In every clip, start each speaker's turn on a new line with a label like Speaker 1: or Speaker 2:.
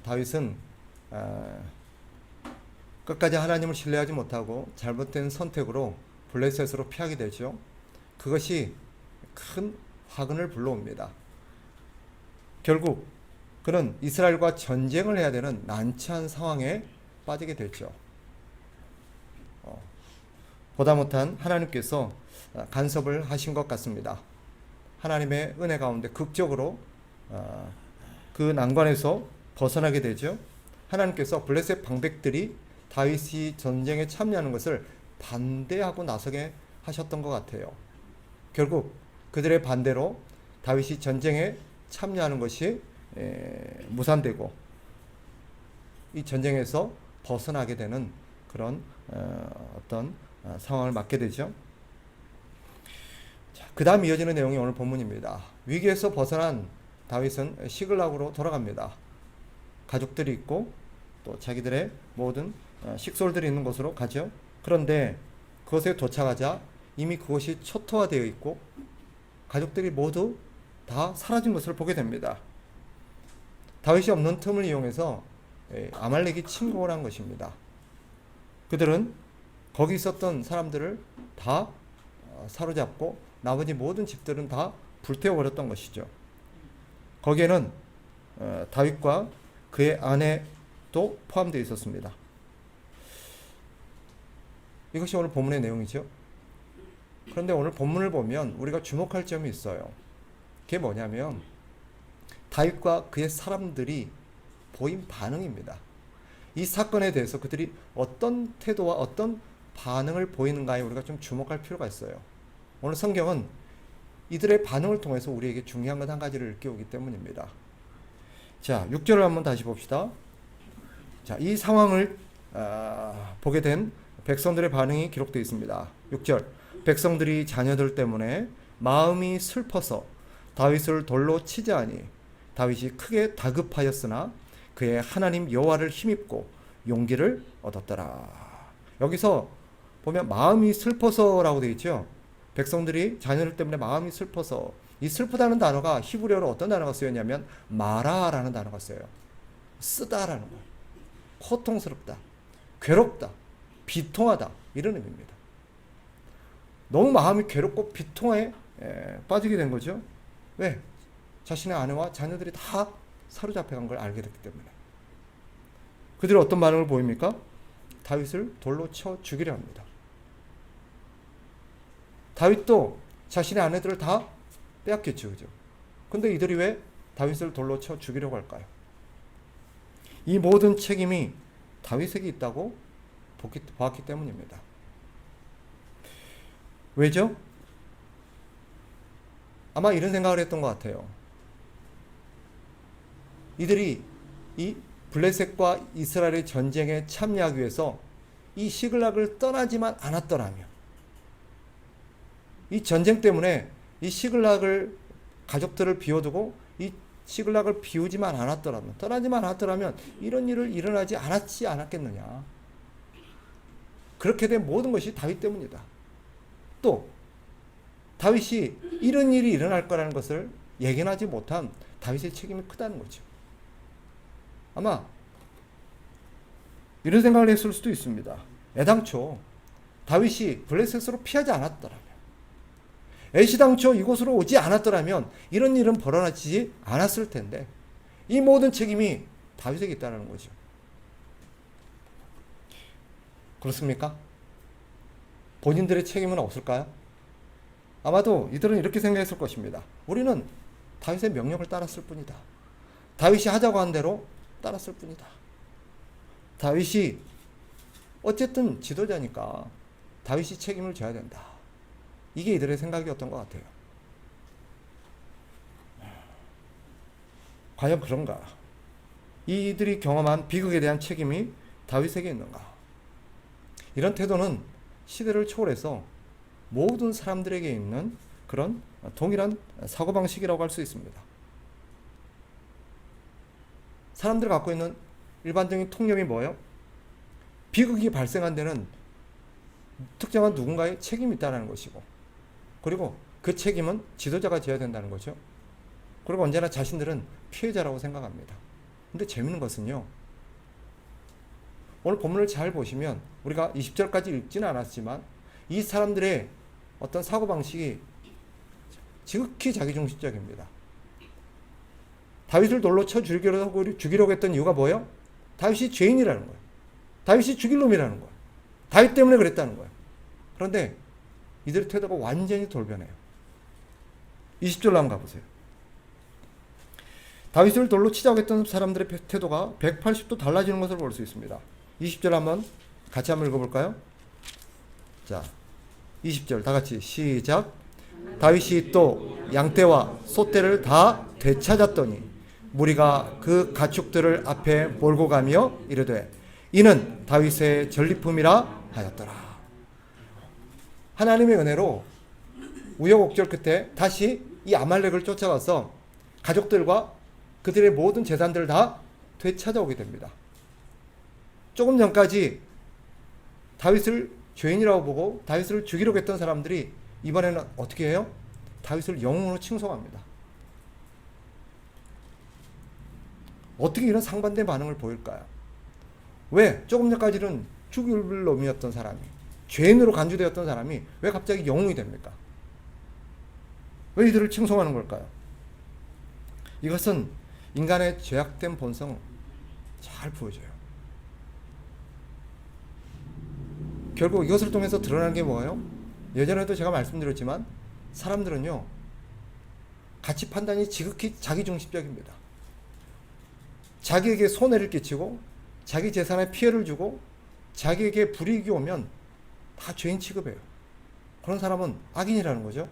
Speaker 1: 다윗은 끝까지 하나님을 신뢰하지 못하고 잘못된 선택으로 블레셋으로 피하게 되죠. 그것이 큰 화근을 불러옵니다. 결국 그는 이스라엘과 전쟁을 해야 되는 난처한 상황에 빠지게 되죠. 보다 못한 하나님께서 간섭을 하신 것 같습니다. 하나님의 은혜 가운데 극적으로 그 난관에서 벗어나게 되죠. 하나님께서 블레셋 방백들이 다윗이 전쟁에 참여하는 것을 반대하고 나서게 하셨던 것 같아요. 결국 그들의 반대로 다윗이 전쟁에 참여하는 것이 무산되고 이 전쟁에서 벗어나게 되는 그런 어떤 상황을 맞게 되죠. 그 다음 이어지는 내용이 오늘 본문입니다. 위기에서 벗어난 다윗은 시글락으로 돌아갑니다. 가족들이 있고 또 자기들의 모든 식솔들이 있는 곳으로 가죠. 그런데 그곳에 도착하자 이미 그곳이 초토화되어 있고 가족들이 모두 다 사라진 것을 보게 됩니다. 다윗이 없는 틈을 이용해서 아말렉이 침공을 한 것입니다. 그들은 거기 있었던 사람들을 다 사로잡고 나머지 모든 집들은 다 불태워버렸던 것이죠. 거기에는 다윗과 그의 아내도 포함되어 있었습니다. 이것이 오늘 본문의 내용이죠. 그런데 오늘 본문을 보면 우리가 주목할 점이 있어요. 그게 뭐냐면 다윗과 그의 사람들이 보인 반응입니다. 이 사건에 대해서 그들이 어떤 태도와 어떤 반응을 보이는가에 우리가 좀 주목할 필요가 있어요. 오늘 성경은 이들의 반응을 통해서 우리에게 중요한 것 한 가지를 일깨우기 때문입니다. 자, 6절을 한번 다시 봅시다. 자, 이 상황을 보게 된 백성들의 반응이 기록되어 있습니다. 6절, 백성들이 자녀들 때문에 마음이 슬퍼서 다윗을 돌로 치자하니 다윗이 크게 다급하였으나 그의 하나님 여호와를 힘입고 용기를 얻었더라. 여기서 보면 마음이 슬퍼서라고 되어 있죠. 백성들이 자녀들 때문에 마음이 슬퍼서, 이 슬프다는 단어가 히브리어로 어떤 단어가 쓰였냐면 마라라는 단어가 쓰여요. 쓰다라는 거예요. 고통스럽다, 괴롭다, 비통하다, 이런 의미입니다. 너무 마음이 괴롭고 비통에 빠지게 된 거죠. 왜? 자신의 아내와 자녀들이 다 사로잡혀간 걸 알게 됐기 때문에. 그들이 어떤 반응을 보입니까? 다윗을 돌로 쳐 죽이려 합니다. 다윗도 자신의 아내들을 다 빼앗겼죠. 그죠? 근데 이들이 왜 다윗을 돌로 쳐 죽이려고 할까요? 이 모든 책임이 다윗에게 있다고 보았기 때문입니다. 왜죠? 아마 이런 생각을 했던 것 같아요. 이들이 이 블레셋과 이스라엘의 전쟁에 참여하기 위해서 이 시글락을 떠나지만 않았더라면, 이 전쟁 때문에 이 시글락을, 가족들을 비워두고 이 시글락을 비우지만 않았더라면, 떠나지만 않았더라면 이런 일을 일어나지 않았겠느냐. 그렇게 된 모든 것이 다윗 때문이다. 또 다윗이 이런 일이 일어날 거라는 것을 예견하지 못한 다윗의 책임이 크다는 거죠. 아마 이런 생각을 했을 수도 있습니다. 애당초 다윗이 블레셋으로 피하지 않았더라면, 애시당초 이곳으로 오지 않았더라면 이런 일은 벌어지지 않았을 텐데 이 모든 책임이 다윗에게 있다는 거죠. 그렇습니까? 본인들의 책임은 없을까요? 아마도 이들은 이렇게 생각했을 것입니다. 우리는 다윗의 명령을 따랐을 뿐이다. 다윗이 하자고 한 대로 따랐을 뿐이다. 다윗이 어쨌든 지도자니까 다윗이 책임을 져야 된다. 이게 이들의 생각이었던 것 같아요. 과연 그런가? 이들이 경험한 비극에 대한 책임이 다윗에게 있는가? 이런 태도는 시대를 초월해서 모든 사람들에게 있는 그런 동일한 사고방식이라고 할 수 있습니다. 사람들이 갖고 있는 일반적인 통념이 뭐예요? 비극이 발생한 데는 특정한 누군가의 책임이 있다는 것이고, 그리고 그 책임은 지도자가 져야 된다는 거죠. 그리고 언제나 자신들은 피해자라고 생각합니다. 근데 재밌는 것은요, 오늘 본문을 잘 보시면 우리가 20절까지 읽지는 않았지만 이 사람들의 어떤 사고방식이 지극히 자기중심적입니다. 다윗을 돌로 쳐 죽이려고 했던 이유가 뭐예요? 다윗이 죄인이라는 거예요. 다윗이 죽일 놈이라는 거예요. 다윗 때문에 그랬다는 거예요. 그런데 이들의 태도가 완전히 돌변해요. 20절로 한번 가보세요. 다윗을 돌로 치자고 했던 사람들의 태도가 180도 달라지는 것을 볼 수 있습니다. 20절 한번 같이 한번 읽어볼까요? 자, 20절 다 같이 시작. 다윗이 또 양떼와 소떼를 다 되찾았더니 무리가 그 가축들을 앞에 몰고 가며 이르되 이는 다윗의 전리품이라 하였더라. 하나님의 은혜로 우여곡절 끝에 다시 이 아말렉을 쫓아가서 가족들과 그들의 모든 재산들을 다 되찾아오게 됩니다. 조금 전까지 다윗을 죄인이라고 보고 다윗을 죽이려고 했던 사람들이 이번에는 어떻게 해요? 다윗을 영웅으로 칭송합니다. 어떻게 이런 상반된 반응을 보일까요? 왜 조금 전까지는 죽일 놈이었던 사람이, 죄인으로 간주되었던 사람이 왜 갑자기 영웅이 됩니까? 왜 이들을 칭송하는 걸까요? 이것은 인간의 죄악된 본성을 잘 보여줘요. 결국 이것을 통해서 드러나는 게 뭐예요? 예전에도 제가 말씀드렸지만 사람들은요, 가치 판단이 지극히 자기중심적입니다. 자기에게 손해를 끼치고 자기 재산에 피해를 주고 자기에게 불이익이 오면 다 죄인 취급해요. 그런 사람은 악인이라는 거죠.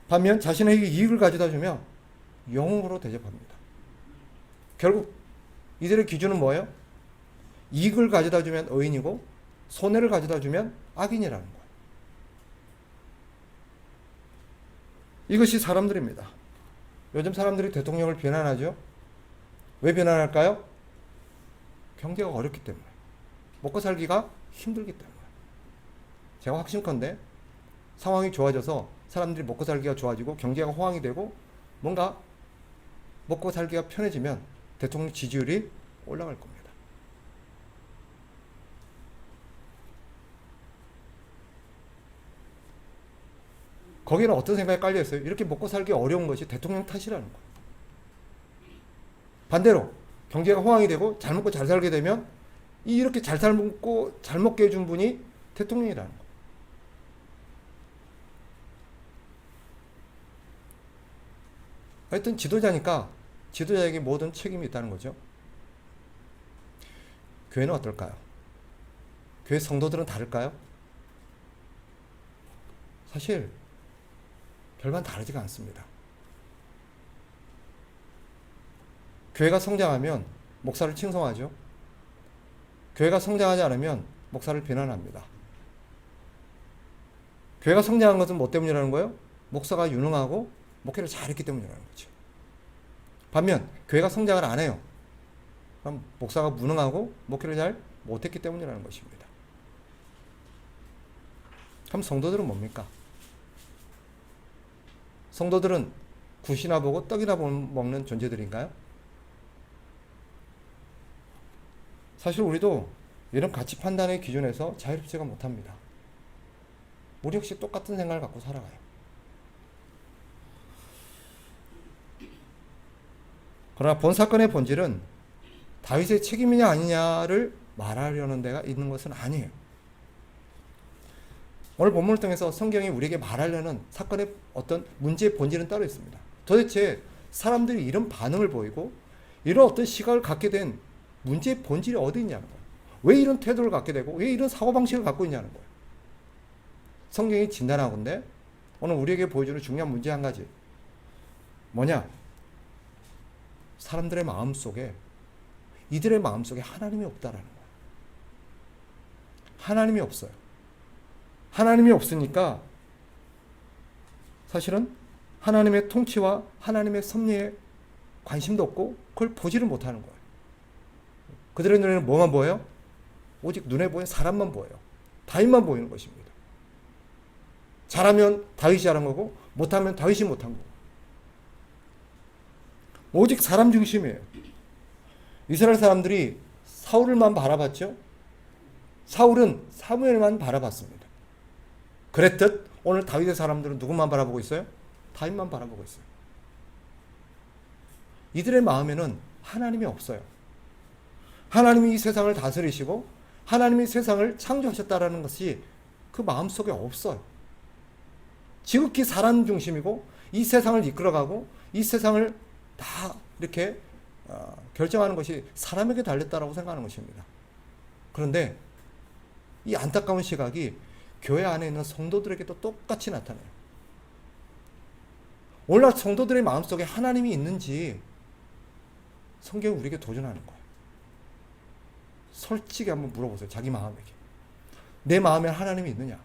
Speaker 1: 반면 자신에게 이익을 가져다 주며 영웅으로 대접합니다. 결국 이들의 기준은 뭐예요? 이익을 가져다 주면 의인이고 손해를 가져다 주면 악인이라는 거예요. 이것이 사람들입니다. 요즘 사람들이 대통령을 비난하죠. 왜 비난할까요? 경제가 어렵기 때문에, 먹고 살기가 힘들기 때문에. 제가 확신컨대 상황이 좋아져서 사람들이 먹고 살기가 좋아지고 경제가 호황이 되고 뭔가 먹고 살기가 편해지면 대통령 지지율이 올라갈 겁니다. 거기는 어떤 생각이 깔려 있어요? 이렇게 먹고 살기 어려운 것이 대통령 탓이라는 거예요. 반대로 경제가 호황이 되고 잘 먹고 잘 살게 되면 이렇게 잘 살고 잘 먹게 해준 분이 대통령이라는 거예요. 하여튼 지도자니까 지도자에게 모든 책임이 있다는 거죠. 교회는 어떨까요? 교회 성도들은 다를까요? 사실 별반 다르지가 않습니다. 교회가 성장하면 목사를 칭송하죠. 교회가 성장하지 않으면 목사를 비난합니다. 교회가 성장한 것은 뭐 때문이라는 거예요? 목사가 유능하고 목회를 잘했기 때문이라는 거죠. 반면 교회가 성장을 안 해요. 그럼 목사가 무능하고 목회를 잘 못했기 때문이라는 것입니다. 그럼 성도들은 뭡니까? 성도들은 굿이나 보고 떡이나 먹는 존재들인가요? 사실 우리도 이런 가치 판단의 기준에서 자유롭지가 못합니다. 우리 역시 똑같은 생각을 갖고 살아가요. 그러나 본 사건의 본질은 다윗의 책임이냐 아니냐를 말하려는 데가 있는 것은 아니에요. 오늘 본문을 통해서 성경이 우리에게 말하려는 사건의 어떤 문제의 본질은 따로 있습니다. 도대체 사람들이 이런 반응을 보이고 이런 어떤 시각을 갖게 된 문제의 본질이 어디 있냐는 거예요. 왜 이런 태도를 갖게 되고 왜 이런 사고방식을 갖고 있냐는 거예요. 성경이 진단하건대 오늘 우리에게 보여주는 중요한 문제 한 가지, 뭐냐? 사람들의 마음속에, 이들의 마음속에 하나님이 없다라는 거예요. 하나님이 없어요. 하나님이 없으니까 사실은 하나님의 통치와 하나님의 섭리에 관심도 없고 그걸 보지를 못하는 거예요. 그들의 눈에는 뭐만 보여요? 오직 눈에 보이는 사람만 보여요. 다윗만 보이는 것입니다. 잘하면 다윗이 잘한 거고 못하면 다윗이 못한 거고, 오직 사람 중심이에요. 이스라엘 사람들이 사울을만 바라봤죠. 사울은 사무엘만 바라봤습니다. 그랬듯 오늘 다윗의 사람들은 누구만 바라보고 있어요? 다윗만 바라보고 있어요. 이들의 마음에는 하나님이 없어요. 하나님이 이 세상을 다스리시고 하나님이 세상을 창조하셨다라는 것이 그 마음속에 없어요. 지극히 사람 중심이고 이 세상을 이끌어가고 이 세상을 다 이렇게 결정하는 것이 사람에게 달렸다라고 생각하는 것입니다. 그런데 이 안타까운 시각이 교회 안에 있는 성도들에게도 똑같이 나타나요. 오늘날 성도들의 마음속에 하나님이 있는지 성경이 우리에게 도전하는 거예요. 솔직히 한번 물어보세요. 자기 마음에게. 내 마음에 하나님이 있느냐?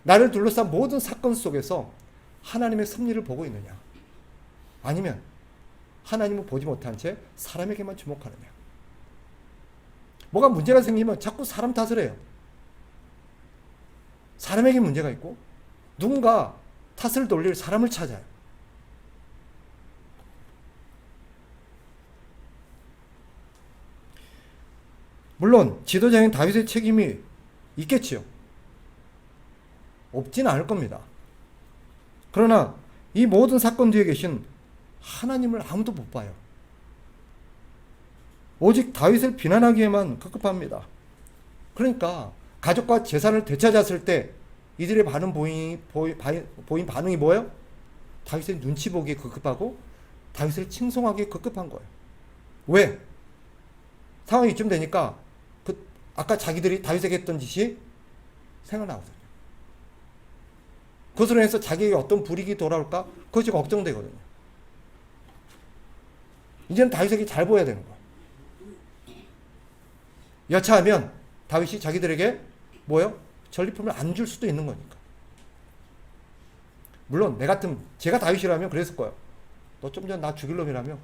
Speaker 1: 나를 둘러싼 모든 사건 속에서 하나님의 섭리를 보고 있느냐? 아니면 하나님을 보지 못한 채 사람에게만 주목하느냐? 뭐가 문제가 생기면 자꾸 사람 탓을 해요. 사람에게 문제가 있고 누군가 탓을 돌릴 사람을 찾아요. 물론 지도자인 다윗의 책임이 있겠지요. 없지는 않을 겁니다. 그러나 이 모든 사건 뒤에 계신 하나님을 아무도 못 봐요. 오직 다윗을 비난하기에만 급급합니다. 그러니까 가족과 재산을 되찾았을 때 이들의 보인 반응이 뭐예요? 다윗의 눈치 보기에 급급하고 다윗을 칭송하기에 급급한 거예요. 왜? 상황이 이쯤 되니까 아까 자기들이 다윗에게 했던 짓이 생각나거든요. 그것으로 인해서 자기에게 어떤 불이익이 돌아올까? 그것이 걱정되거든요. 이제는 다윗에게 잘 보여야 되는 거예요. 여차하면 다윗이 자기들에게 뭐요? 전리품을 안 줄 수도 있는 거니까. 물론 제가 다윗이라면 그랬을 거예요. 너 좀 전 나 죽일 놈이라며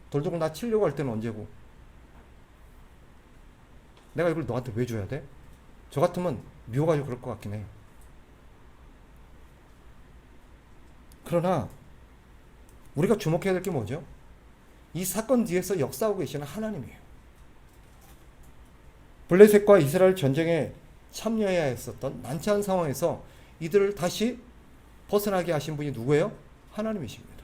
Speaker 1: 돌 들고 나 치려고 할 때는 언제고 내가 이걸 너한테 왜 줘야 돼? 저 같으면 미워가지고 그럴 것 같긴 해요. 그러나 우리가 주목해야 될 게 뭐죠? 이 사건 뒤에서 역사하고 계시는 하나님이에요. 블레셋과 이스라엘 전쟁에 참여해야 했었던 난처한 상황에서 이들을 다시 벗어나게 하신 분이 누구예요? 하나님이십니다.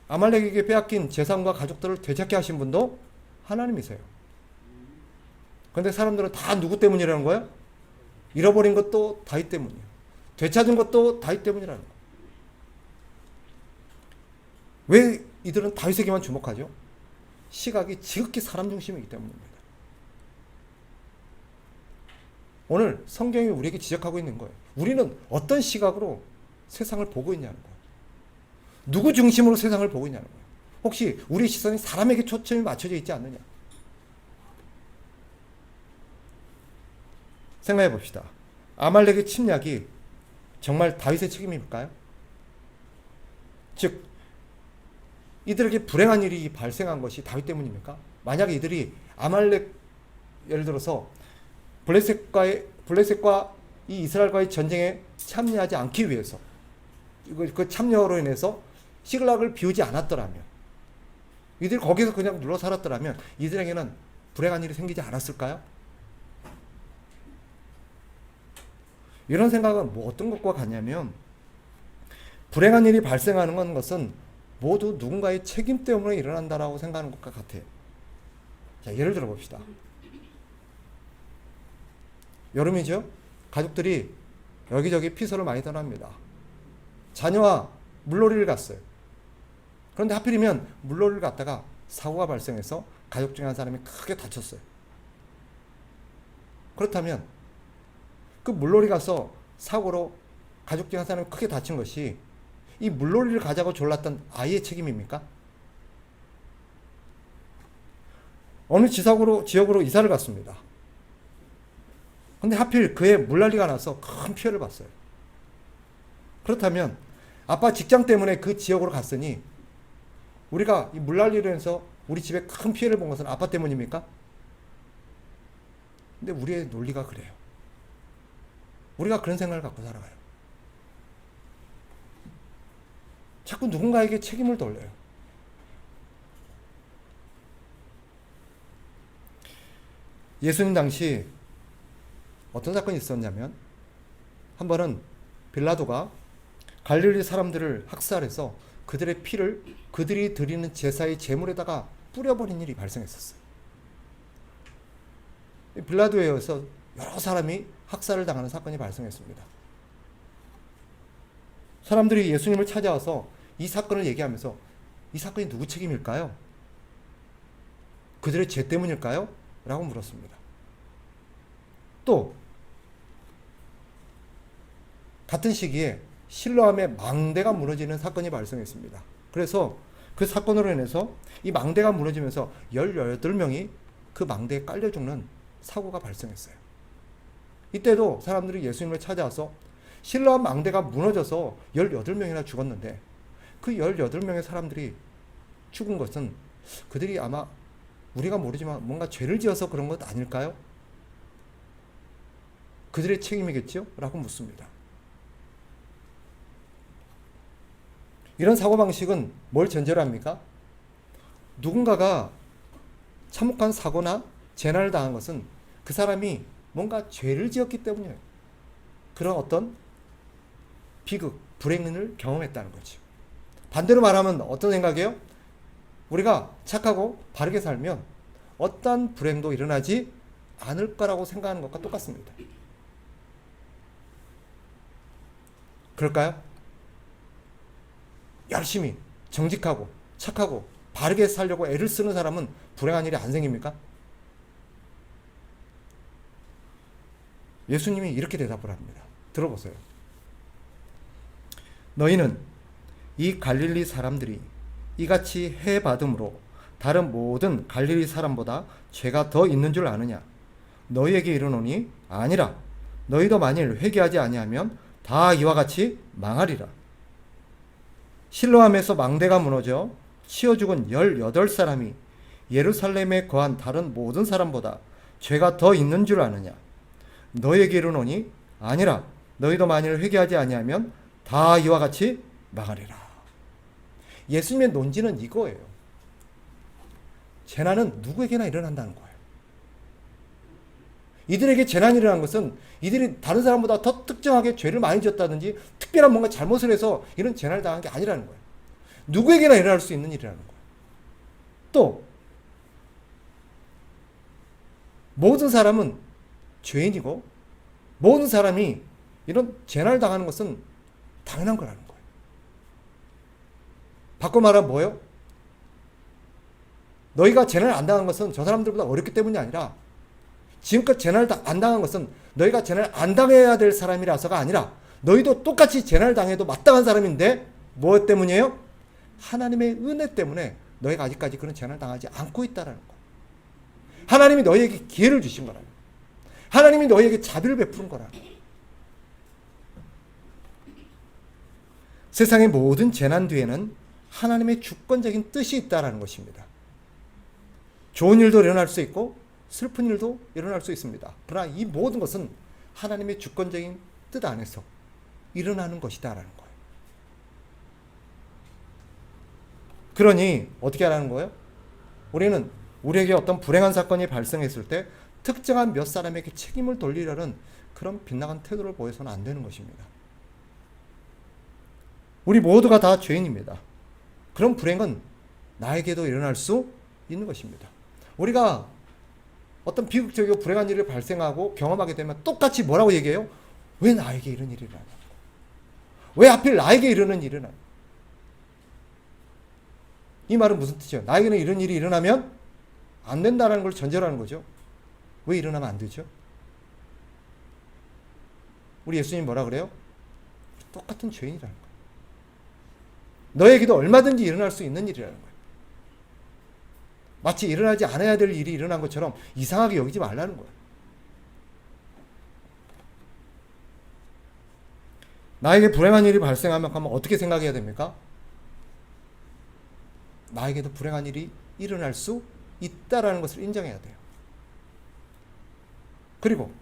Speaker 1: 아말렉에게 빼앗긴 재산과 가족들을 되찾게 하신 분도 하나님이세요. 그런데 사람들은 다 누구 때문이라는 거예요? 잃어버린 것도 다윗 때문이에요. 되찾은 것도 다윗 때문이라는 거예요. 왜 이들은 다윗에게만 주목하죠? 시각이 지극히 사람 중심이기 때문입니다. 오늘 성경이 우리에게 지적하고 있는 거예요. 우리는 어떤 시각으로 세상을 보고 있냐는 거예요. 누구 중심으로 세상을 보고 있냐는 거예요. 혹시 우리 시선이 사람에게 초점이 맞춰져 있지 않느냐? 생각해 봅시다. 아말렉의 침략이 정말 다윗의 책임일까요? 즉 이들에게 불행한 일이 발생한 것이 다윗 때문입니까? 만약에 이들이 예를 들어서 블레셋과 이 이스라엘과의 전쟁에 참여하지 않기 위해서 그 참여로 인해서 시글락을 비우지 않았더라면 이들이 거기서 그냥 눌러 살았더라면 이들에게는 불행한 일이 생기지 않았을까요? 이런 생각은 뭐 어떤 것과 같냐면 불행한 일이 발생하는 것은 모두 누군가의 책임 때문에 일어난다라고 생각하는 것과 같아요. 자, 예를 들어 봅시다. 여름이죠? 가족들이 여기저기 피서를 많이 떠납니다. 자녀와 물놀이를 갔어요. 그런데 하필이면 물놀이를 갔다가 사고가 발생해서 가족 중에 한 사람이 크게 다쳤어요. 그렇다면 그 물놀이 가서 사고로 가족 중에 한 사람이 크게 다친 것이 이 물놀이를 가자고 졸랐던 아이의 책임입니까? 어느 지역으로 이사를 갔습니다. 근데 하필 그의 물난리가 나서 큰 피해를 봤어요. 그렇다면 아빠 직장 때문에 그 지역으로 갔으니 우리가 이 물난리로 해서 우리 집에 큰 피해를 본 것은 아빠 때문입니까? 근데 우리의 논리가 그래요. 우리가 그런 생각을 갖고 살아가요. 자꾸 누군가에게 책임을 돌려요. 예수님 당시 어떤 사건이 있었냐면, 한 번은 빌라도가 갈릴리 사람들을 학살해서 그들의 피를 그들이 드리는 제사의 제물에다가 뿌려버린 일이 발생했었어요. 빌라도에 의해서 여러 사람이 학살을 당하는 사건이 발생했습니다. 사람들이 예수님을 찾아와서 이 사건을 얘기하면서 이 사건이 누구 책임일까요? 그들의 죄 때문일까요? 라고 물었습니다. 또 같은 시기에 실로암의 망대가 무너지는 사건이 발생했습니다. 그래서 그 사건으로 인해서 이 망대가 무너지면서 18명이 그 망대에 깔려 죽는 사고가 발생했어요. 이때도 사람들이 예수님을 찾아와서 실로암 망대가 무너져서 18명이나 죽었는데, 그 18명의 사람들이 죽은 것은 그들이 아마 우리가 모르지만 뭔가 죄를 지어서 그런 것 아닐까요? 그들의 책임이겠죠? 라고 묻습니다. 이런 사고방식은 뭘 전제로 합니까? 누군가가 참혹한 사고나 재난을 당한 것은 그 사람이 뭔가 죄를 지었기 때문이에요. 그런 어떤 비극, 불행을 경험했다는 거죠. 반대로 말하면 어떤 생각이에요? 우리가 착하고 바르게 살면 어떠한 불행도 일어나지 않을 거라고 생각하는 것과 똑같습니다. 그럴까요? 열심히 정직하고 착하고 바르게 살려고 애를 쓰는 사람은 불행한 일이 안 생깁니까? 예수님이 이렇게 대답을 합니다. 들어보세요. 너희는 이 갈릴리 사람들이 이같이 해받음으로 다른 모든 갈릴리 사람보다 죄가 더 있는 줄 아느냐? 너희에게 이르노니 아니라. 너희도 만일 회개하지 아니하면 다 이와 같이 망하리라. 실로암에서 망대가 무너져 치어 죽은 18사람이 예루살렘에 거한 다른 모든 사람보다 죄가 더 있는 줄 아느냐? 너희에게 이르노니 아니라. 너희도 만일 회개하지 아니하면 다 이와 같이 망하리라. 예수님의 논지는 이거예요. 재난은 누구에게나 일어난다는 거예요. 이들에게 재난이 일어난 것은 이들이 다른 사람보다 더 특정하게 죄를 많이 지었다든지 특별한 뭔가 잘못을 해서 이런 재난을 당한 게 아니라는 거예요. 누구에게나 일어날 수 있는 일이라는 거예요. 또 모든 사람은 죄인이고 모든 사람이 이런 재난을 당하는 것은 당연한 거라는 거예요. 바꿔 말하면 뭐예요? 너희가 재난을 안 당한 것은 저 사람들보다 어렵기 때문이 아니라 지금껏 재난을 안 당한 것은 너희가 재난을 안 당해야 될 사람이라서가 아니라 너희도 똑같이 재난을 당해도 마땅한 사람인데 무엇 때문이에요? 하나님의 은혜 때문에 너희가 아직까지 그런 재난을 당하지 않고 있다는 거예요. 하나님이 너희에게 기회를 주신 거라는 거예요. 하나님이 너희에게 자비를 베푸는 거라는 거예요. 세상의 모든 재난 뒤에는 하나님의 주권적인 뜻이 있다는 것입니다. 좋은 일도 일어날 수 있고 슬픈 일도 일어날 수 있습니다. 그러나 이 모든 것은 하나님의 주권적인 뜻 안에서 일어나는 것이다라는 거예요. 그러니 어떻게 하라는 거예요? 우리는 우리에게 어떤 불행한 사건이 발생했을 때 특정한 몇 사람에게 책임을 돌리려는 그런 빗나간 태도를 보여서는 안 되는 것입니다. 우리 모두가 다 죄인입니다. 그런 불행은 나에게도 일어날 수 있는 것입니다. 우리가 어떤 비극적이고 불행한 일이 발생하고 경험하게 되면 똑같이 뭐라고 얘기해요? 왜 나에게 이런 일이 일어나냐? 왜 하필 나에게 이러는 일이 일어나냐? 이 말은 무슨 뜻이에요? 나에게는 이런 일이 일어나면 안 된다는 걸 전제로 하는 거죠. 왜 일어나면 안 되죠? 우리 예수님 뭐라 그래요? 똑같은 죄인이라는 거예요. 너에게도 얼마든지 일어날 수 있는 일이라는 거예요. 마치 일어나지 않아야 될 일이 일어난 것처럼 이상하게 여기지 말라는 거예요. 나에게 불행한 일이 발생하면 어떻게 생각해야 됩니까? 나에게도 불행한 일이 일어날 수 있다라는 것을 인정해야 돼요. 그리고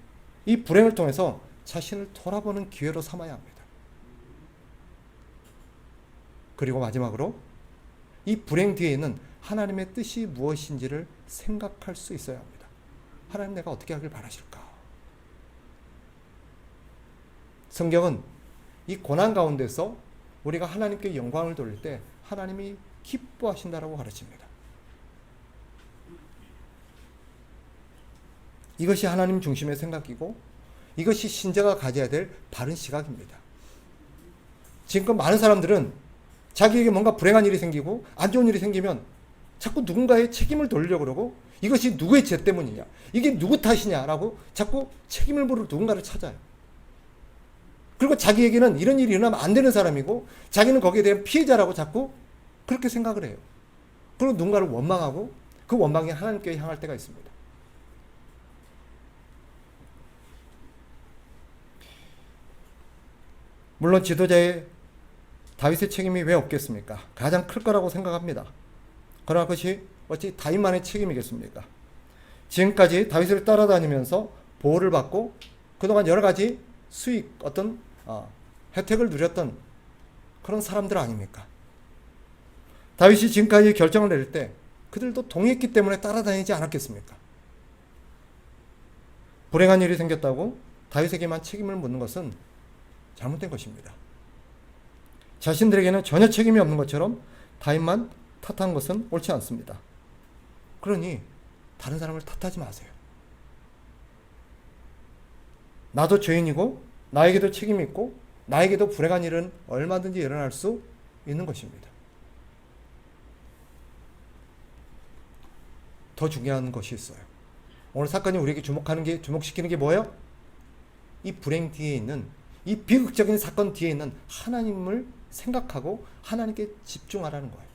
Speaker 1: 이 불행을 통해서 자신을 돌아보는 기회로 삼아야 합니다. 그리고 마지막으로 이 불행 뒤에 있는 하나님의 뜻이 무엇인지를 생각할 수 있어야 합니다. 하나님 내가 어떻게 하길 바라실까? 성경은 이 고난 가운데서 우리가 하나님께 영광을 돌릴 때 하나님이 기뻐하신다라고 가르칩니다. 이것이 하나님 중심의 생각이고 이것이 신자가 가져야 될 바른 시각입니다. 지금껏 많은 사람들은 자기에게 뭔가 불행한 일이 생기고 안 좋은 일이 생기면 자꾸 누군가의 책임을 돌리려고 그러고 이것이 누구의 죄 때문이냐, 이게 누구 탓이냐라고 자꾸 책임을 물을 누군가를 찾아요. 그리고 자기에게는 이런 일이 일어나면 안 되는 사람이고 자기는 거기에 대한 피해자라고 자꾸 그렇게 생각을 해요. 그리고 누군가를 원망하고 그 원망이 하나님께 향할 때가 있습니다. 물론 지도자의 다윗의 책임이 왜 없겠습니까? 가장 클 거라고 생각합니다. 그러나 그것이 어찌 다윗만의 책임이겠습니까? 지금까지 다윗을 따라다니면서 보호를 받고 그동안 여러 가지 수익, 어떤 혜택을 누렸던 그런 사람들 아닙니까? 다윗이 지금까지 결정을 내릴 때 그들도 동의했기 때문에 따라다니지 않았겠습니까? 불행한 일이 생겼다고 다윗에게만 책임을 묻는 것은 잘못된 것입니다. 자신들에게는 전혀 책임이 없는 것처럼 다윗만 탓한 것은 옳지 않습니다. 그러니 다른 사람을 탓하지 마세요. 나도 죄인이고 나에게도 책임이 있고 나에게도 불행한 일은 얼마든지 일어날 수 있는 것입니다. 더 중요한 것이 있어요. 오늘 사건이 우리에게 주목시키는 게 뭐예요? 이 불행 뒤에 있는, 이 비극적인 사건 뒤에 있는 하나님을 생각하고 하나님께 집중하라는 거예요.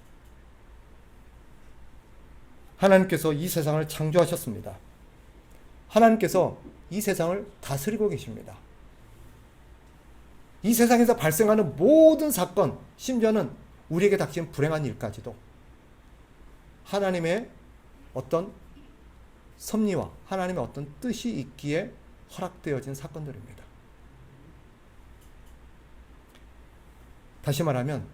Speaker 1: 하나님께서 이 세상을 창조하셨습니다. 하나님께서 이 세상을 다스리고 계십니다. 이 세상에서 발생하는 모든 사건, 심지어는 우리에게 닥친 불행한 일까지도 하나님의 어떤 섭리와 하나님의 어떤 뜻이 있기에 허락되어진 사건들입니다. 다시 말하면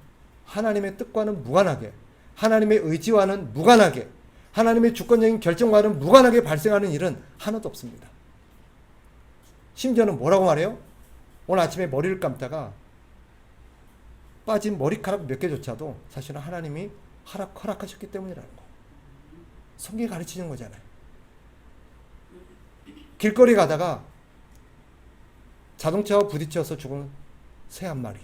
Speaker 1: 하나님의 뜻과는 무관하게, 하나님의 의지와는 무관하게, 하나님의 주권적인 결정과는 무관하게 발생하는 일은 하나도 없습니다. 심지어는 뭐라고 말해요? 오늘 아침에 머리를 감다가 빠진 머리카락 몇 개조차도 사실은 하나님이 허락하셨기 때문이라는 거. 성경이 가르치는 거잖아요. 길거리 가다가 자동차와 부딪혀서 죽은 새 한 마리,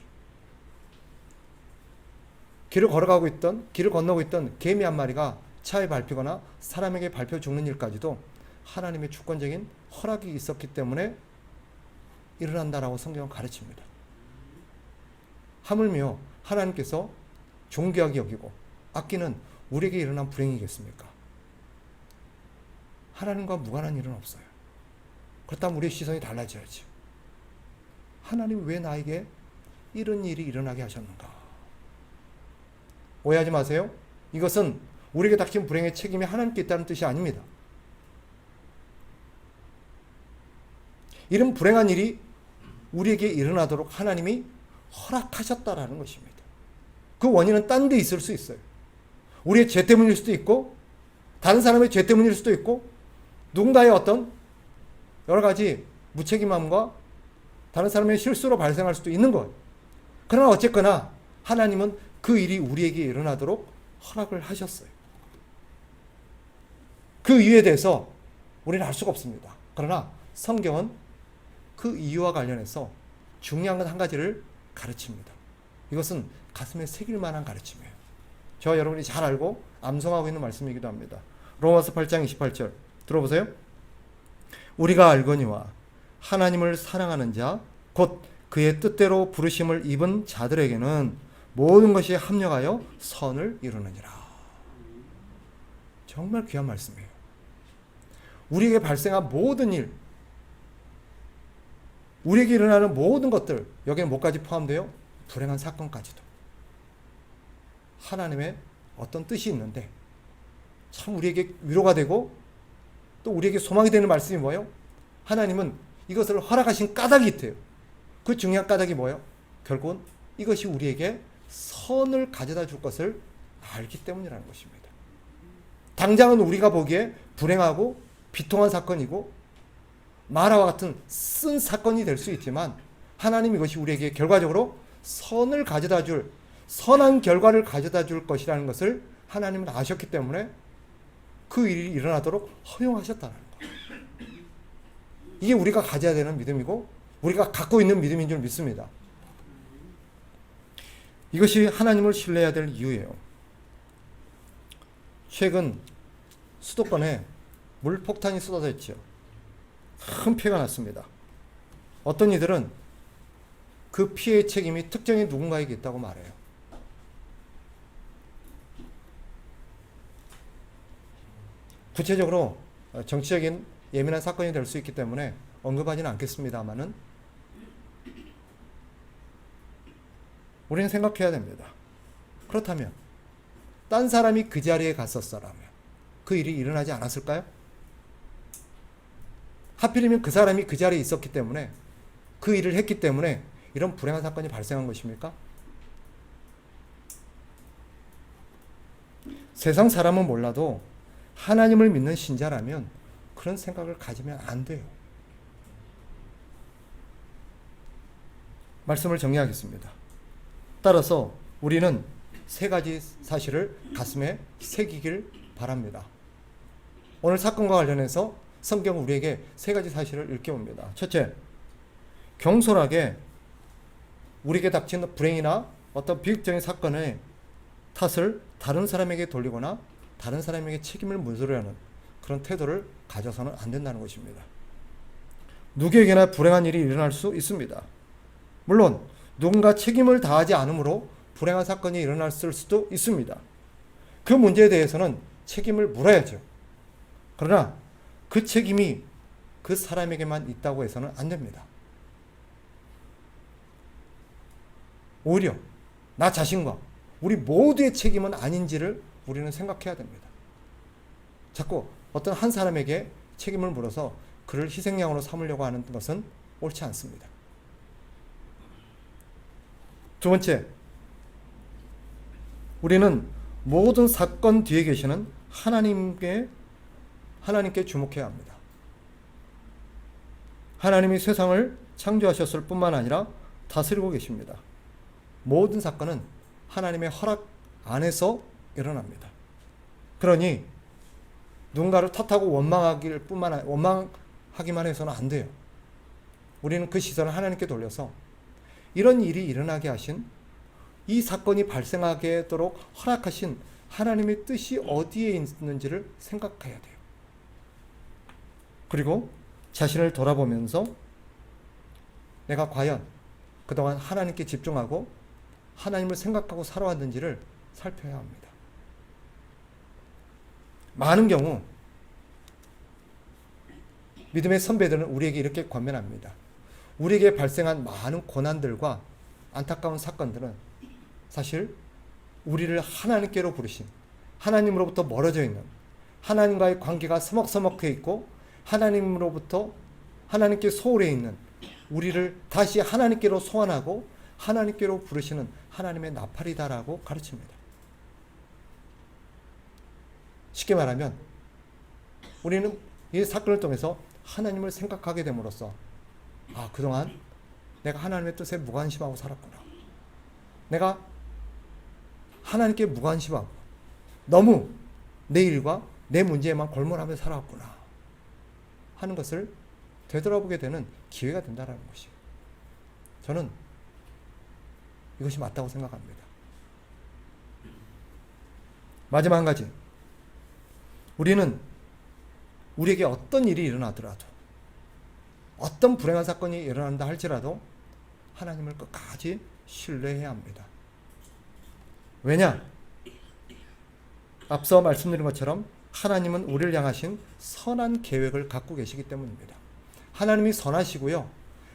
Speaker 1: 길을 건너고 있던 개미 한 마리가 차에 밟히거나 사람에게 밟혀 죽는 일까지도 하나님의 주권적인 허락이 있었기 때문에 일어난다라고 성경은 가르칩니다. 하물며 하나님께서 존귀하게 여기고 아끼는 우리에게 일어난 불행이겠습니까? 하나님과 무관한 일은 없어요. 그렇다면 우리의 시선이 달라져야지. 하나님 왜 나에게 이런 일이 일어나게 하셨는가? 오해하지 마세요. 이것은 우리에게 닥친 불행의 책임이 하나님께 있다는 뜻이 아닙니다. 이런 불행한 일이 우리에게 일어나도록 하나님이 허락하셨다라는 것입니다. 그 원인은 딴 데 있을 수 있어요. 우리의 죄 때문일 수도 있고 다른 사람의 죄 때문일 수도 있고 누군가의 어떤 여러 가지 무책임함과 다른 사람의 실수로 발생할 수도 있는 거예요. 그러나 어쨌거나 하나님은 그 일이 우리에게 일어나도록 허락을 하셨어요. 그 이유에 대해서 우리는 알 수가 없습니다. 그러나 성경은 그 이유와 관련해서 중요한 건 한 가지를 가르칩니다. 이것은 가슴에 새길 만한 가르침이에요. 저와 여러분이 잘 알고 암송하고 있는 말씀이기도 합니다. 로마서 8장 28절 들어보세요. 우리가 알거니와 하나님을 사랑하는 자 곧 그의 뜻대로 부르심을 입은 자들에게는 모든 것이 합력하여 선을 이루느니라. 정말 귀한 말씀이에요. 우리에게 발생한 모든 일, 우리에게 일어나는 모든 것들, 여기에 뭐까지 포함돼요? 불행한 사건까지도. 하나님의 어떤 뜻이 있는데 참 우리에게 위로가 되고 또 우리에게 소망이 되는 말씀이 뭐예요? 하나님은 이것을 허락하신 까닭이 있대요. 그 중요한 까닭이 뭐예요? 결국은 이것이 우리에게 선을 가져다 줄 것을 알기 때문이라는 것입니다. 당장은 우리가 보기에 불행하고 비통한 사건이고 마라와 같은 쓴 사건이 될 수 있지만 하나님 이것이 우리에게 결과적으로 선을 가져다 줄 선한 결과를 가져다 줄 것이라는 것을 하나님은 아셨기 때문에 그 일이 일어나도록 허용하셨다는 거예요. 이게 우리가 가져야 되는 믿음이고 우리가 갖고 있는 믿음인 줄 믿습니다. 이것이 하나님을 신뢰해야 될 이유예요. 최근 수도권에 물폭탄이 쏟아졌죠. 큰 피해가 났습니다. 어떤 이들은 그 피해의 책임이 특정인 누군가에게 있다고 말해요. 구체적으로 정치적인 예민한 사건이 될 수 있기 때문에 언급하지는 않겠습니다만은 우리는 생각해야 됩니다. 그렇다면 딴 사람이 그 자리에 갔었더라면 그 일이 일어나지 않았을까요? 하필이면 그 사람이 그 자리에 있었기 때문에 그 일을 했기 때문에 이런 불행한 사건이 발생한 것입니까? 세상 사람은 몰라도 하나님을 믿는 신자라면 그런 생각을 가지면 안 돼요. 말씀을 정리하겠습니다. 따라서 우리는 세 가지 사실을 가슴에 새기길 바랍니다. 오늘 사건과 관련해서 성경은 우리에게 세 가지 사실을 일깨웁니다. 첫째, 경솔하게 우리에게 닥친 불행이나 어떤 비극적인 사건의 탓을 다른 사람에게 돌리거나 다른 사람에게 책임을 물으려는 그런 태도를 가져서는 안 된다는 것입니다. 누구에게나 불행한 일이 일어날 수 있습니다. 물론 누군가 책임을 다하지 않으므로 불행한 사건이 일어났을 수도 있습니다. 그 문제에 대해서는 책임을 물어야죠. 그러나 그 책임이 그 사람에게만 있다고 해서는 안 됩니다. 오히려 나 자신과 우리 모두의 책임은 아닌지를 우리는 생각해야 됩니다. 자꾸 어떤 한 사람에게 책임을 물어서 그를 희생양으로 삼으려고 하는 것은 옳지 않습니다. 두 번째, 우리는 모든 사건 뒤에 계시는 하나님께 주목해야 합니다. 하나님이 세상을 창조하셨을 뿐만 아니라 다스리고 계십니다. 모든 사건은 하나님의 허락 안에서 일어납니다. 그러니 누군가를 탓하고 원망하기만 해서는 안 돼요. 우리는 그 시선을 하나님께 돌려서 이런 일이 일어나게 하신, 이 사건이 발생하게 하도록 허락하신 하나님의 뜻이 어디에 있는지를 생각해야 돼요. 그리고 자신을 돌아보면서 내가 과연 그동안 하나님께 집중하고 하나님을 생각하고 살아왔는지를 살펴야 합니다. 많은 경우 믿음의 선배들은 우리에게 이렇게 권면합니다. 우리에게 발생한 많은 고난들과 안타까운 사건들은 사실 우리를 하나님께로 부르신, 하나님으로부터 멀어져 있는, 하나님과의 관계가 서먹서먹해 있고 하나님으로부터 하나님께 소홀해 있는 우리를 다시 하나님께로 소환하고 하나님께로 부르시는 하나님의 나팔이다라고 가르칩니다. 쉽게 말하면 우리는 이 사건을 통해서 하나님을 생각하게 됨으로써 그동안 내가 하나님의 뜻에 무관심하고 살았구나. 내가 하나님께 무관심하고 너무 내 일과 내 문제에만 골몰하며 살아왔구나 하는 것을 되돌아보게 되는 기회가 된다는 것이에요. 저는 이것이 맞다고 생각합니다. 마지막 한 가지, 우리는 우리에게 어떤 일이 일어나더라도, 어떤 불행한 사건이 일어난다 할지라도 하나님을 끝까지 신뢰해야 합니다. 왜냐? 앞서 말씀드린 것처럼 하나님은 우리를 향하신 선한 계획을 갖고 계시기 때문입니다. 하나님이 선하시고요,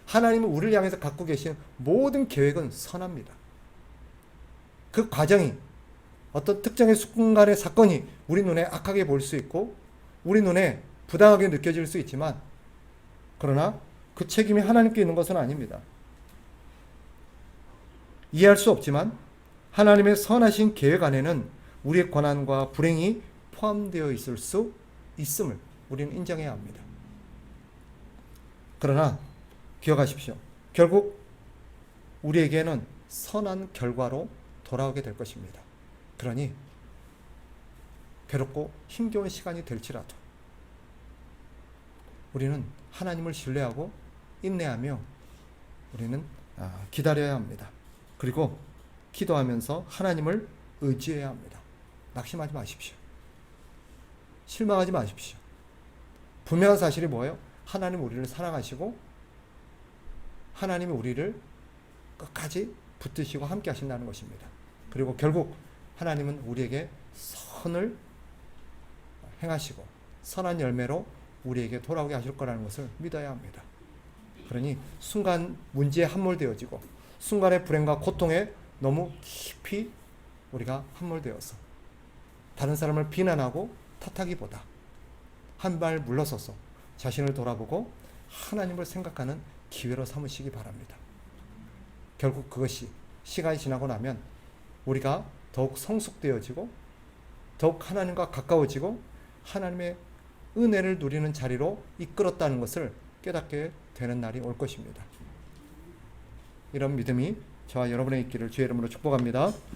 Speaker 1: 하나님은 우리를 향해서 갖고 계신 모든 계획은 선합니다. 그 과정이 어떤 특정의 순간의 사건이 우리 눈에 악하게 보일 수 있고 우리 눈에 부당하게 느껴질 수 있지만, 그러나 그 책임이 하나님께 있는 것은 아닙니다. 이해할 수 없지만 하나님의 선하신 계획 안에는 우리의 고난과 불행이 포함되어 있을 수 있음을 우리는 인정해야 합니다. 그러나 기억하십시오. 결국 우리에게는 선한 결과로 돌아오게 될 것입니다. 그러니 괴롭고 힘겨운 시간이 될지라도 우리는 하나님을 신뢰하고 인내하며 우리는 기다려야 합니다. 그리고 기도하면서 하나님을 의지해야 합니다. 낙심하지 마십시오. 실망하지 마십시오. 분명한 사실이 뭐예요? 하나님 우리를 사랑하시고 하나님이 우리를 끝까지 붙드시고 함께 하신다는 것입니다. 그리고 결국 하나님은 우리에게 선을 행하시고 선한 열매로 우리에게 돌아오게 하실 거라는 것을 믿어야 합니다. 그러니 순간 문제에 함몰되어지고 순간의 불행과 고통에 너무 깊이 우리가 함몰되어서 다른 사람을 비난하고 탓하기보다 한 발 물러서서 자신을 돌아보고 하나님을 생각하는 기회로 삼으시기 바랍니다. 결국 그것이 시간이 지나고 나면 우리가 더욱 성숙되어지고 더욱 하나님과 가까워지고 하나님의 은혜를 누리는 자리로 이끌었다는 것을 깨닫게 되는 날이 올 것입니다. 이런 믿음이 저와 여러분의 있기를 주의 이름으로 축복합니다.